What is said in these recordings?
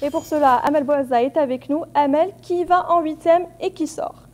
Et pour cela, Amel Bouazza est avec nous. Amel, qui va en huitième et qui sort?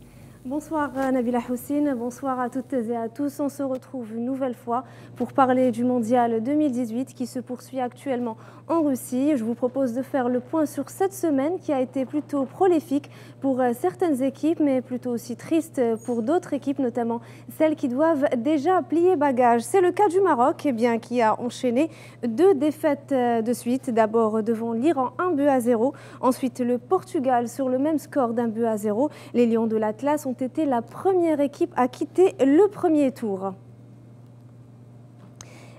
Bonsoir Nabila Houssine, bonsoir à toutes et à tous. On se retrouve une nouvelle fois pour parler du mondial 2018 qui se poursuit actuellement en Russie. Je vous propose de faire le point sur cette semaine qui a été plutôt prolifique pour certaines équipes, mais plutôt aussi triste pour d'autres équipes, notamment celles qui doivent déjà plier bagage. C'est le cas du Maroc, qui a enchaîné 2 défaites de suite. D'abord devant l'Iran 1-0, ensuite le Portugal sur le même score d'1-0. Les Lions de l'Atlas ont été la première équipe à quitter le premier tour.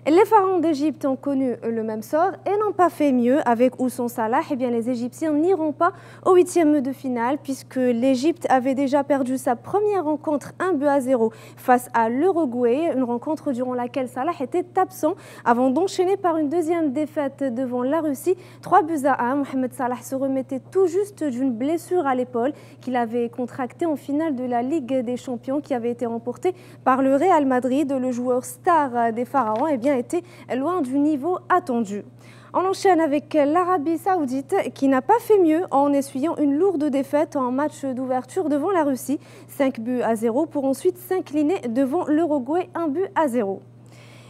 Les pharaons d'Égypte ont connu le même sort et n'ont pas fait mieux. Avec ou sans Salah, les Égyptiens n'iront pas au huitième de finale puisque l'Égypte avait déjà perdu sa première rencontre 1-0 face à l'Uruguay, une rencontre durant laquelle Salah était absent avant d'enchaîner par une deuxième défaite devant la Russie, 3-1. Mohamed Salah se remettait tout juste d'une blessure à l'épaule qu'il avait contractée en finale de la Ligue des Champions qui avait été remportée par le Real Madrid. Le joueur star des pharaons était loin du niveau attendu. On enchaîne avec l'Arabie Saoudite qui n'a pas fait mieux en essuyant une lourde défaite en match d'ouverture devant la Russie, 5-0 pour ensuite s'incliner devant l'Uruguay 1-0.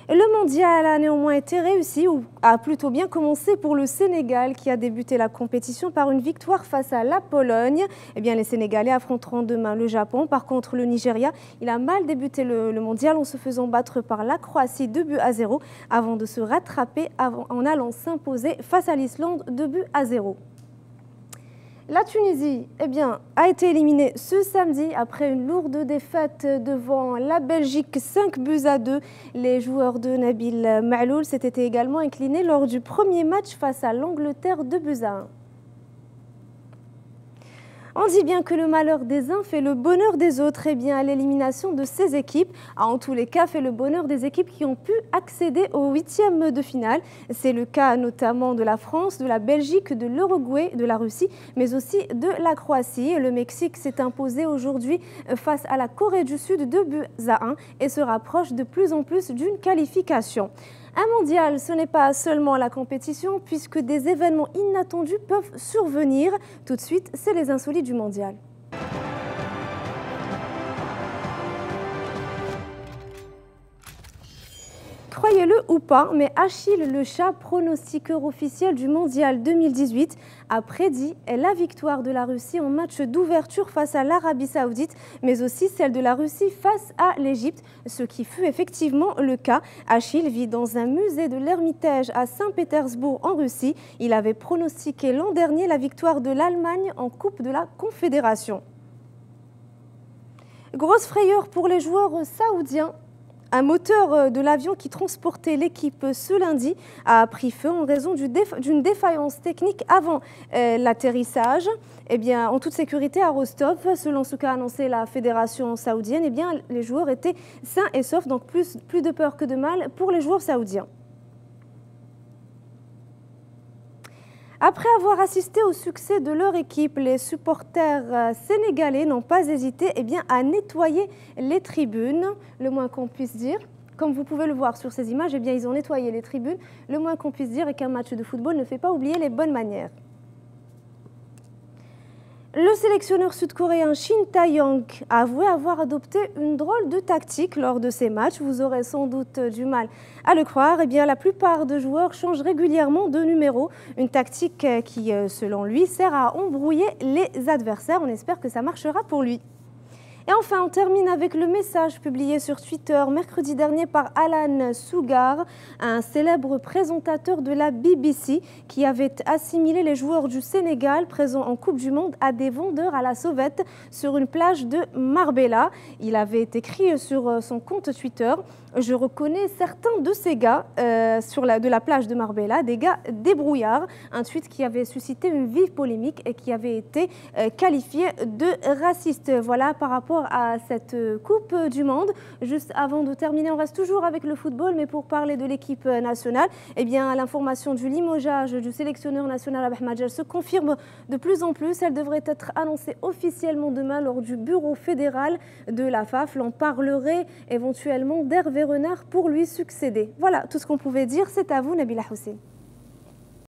Le mondial a néanmoins été réussi ou a plutôt bien commencé pour le Sénégal qui a débuté la compétition par une victoire face à la Pologne. Les Sénégalais affronteront demain le Japon. Par contre, le Nigeria, il a mal débuté le mondial en se faisant battre par la Croatie 2-0 avant de se rattraper en allant s'imposer face à l'Islande 2-0. La Tunisie a été éliminée ce samedi après une lourde défaite devant la Belgique 5-2. Les joueurs de Nabil Ma'loul s'étaient également inclinés lors du premier match face à l'Angleterre 2-1. On dit bien que le malheur des uns fait le bonheur des autres. L'élimination de ces équipes a en tous les cas fait le bonheur des équipes qui ont pu accéder au huitième de finale. C'est le cas notamment de la France, de la Belgique, de l'Uruguay, de la Russie, mais aussi de la Croatie. Le Mexique s'est imposé aujourd'hui face à la Corée du Sud 2-1 et se rapproche de plus en plus d'une qualification. Un mondial, ce n'est pas seulement la compétition, puisque des événements inattendus peuvent survenir. Tout de suite, c'est les insolites du mondial. Croyez-le ou pas, mais Achille Le Chat, pronostiqueur officiel du mondial 2018, a prédit la victoire de la Russie en match d'ouverture face à l'Arabie Saoudite, mais aussi celle de la Russie face à l'Égypte, ce qui fut effectivement le cas. Achille vit dans un musée de l'Ermitage à Saint-Pétersbourg en Russie. Il avait pronostiqué l'an dernier la victoire de l'Allemagne en Coupe de la Confédération. Grosse frayeur pour les joueurs saoudiens. Un moteur de l'avion qui transportait l'équipe ce lundi a pris feu en raison d'une défaillance technique avant l'atterrissage. En toute sécurité à Rostov, selon ce qu'a annoncé la fédération saoudienne, les joueurs étaient sains et saufs, donc plus de peur que de mal pour les joueurs saoudiens. Après avoir assisté au succès de leur équipe, les supporters sénégalais n'ont pas hésité à nettoyer les tribunes, le moins qu'on puisse dire. Comme vous pouvez le voir sur ces images, ils ont nettoyé les tribunes. Le moins qu'on puisse dire est qu'un match de football ne fait pas oublier les bonnes manières. Le sélectionneur sud-coréen Shin Tae-yong a avoué avoir adopté une drôle de tactique lors de ces matchs. Vous aurez sans doute du mal à le croire. La plupart des joueurs changent régulièrement de numéro. Une tactique qui, selon lui, sert à embrouiller les adversaires. On espère que ça marchera pour lui. Et enfin, on termine avec le message publié sur Twitter mercredi dernier par Alan Sugar, un célèbre présentateur de la BBC qui avait assimilé les joueurs du Sénégal présents en Coupe du Monde à des vendeurs à la sauvette sur une plage de Marbella. Il avait écrit sur son compte Twitter « Je reconnais certains de ces gars de la plage de Marbella, des gars débrouillards », un tweet qui avait suscité une vive polémique et qui avait été qualifié de raciste. Voilà par rapport à cette Coupe du Monde. Juste avant de terminer, on reste toujours avec le football, mais pour parler de l'équipe nationale, l'information du limogeage du sélectionneur national Abou Majal se confirme de plus en plus. Elle devrait être annoncée officiellement demain lors du bureau fédéral de la FAF. L'on parlerait éventuellement d'Hervé Renard pour lui succéder. Voilà tout ce qu'on pouvait dire. C'est à vous, Nabila Houssine.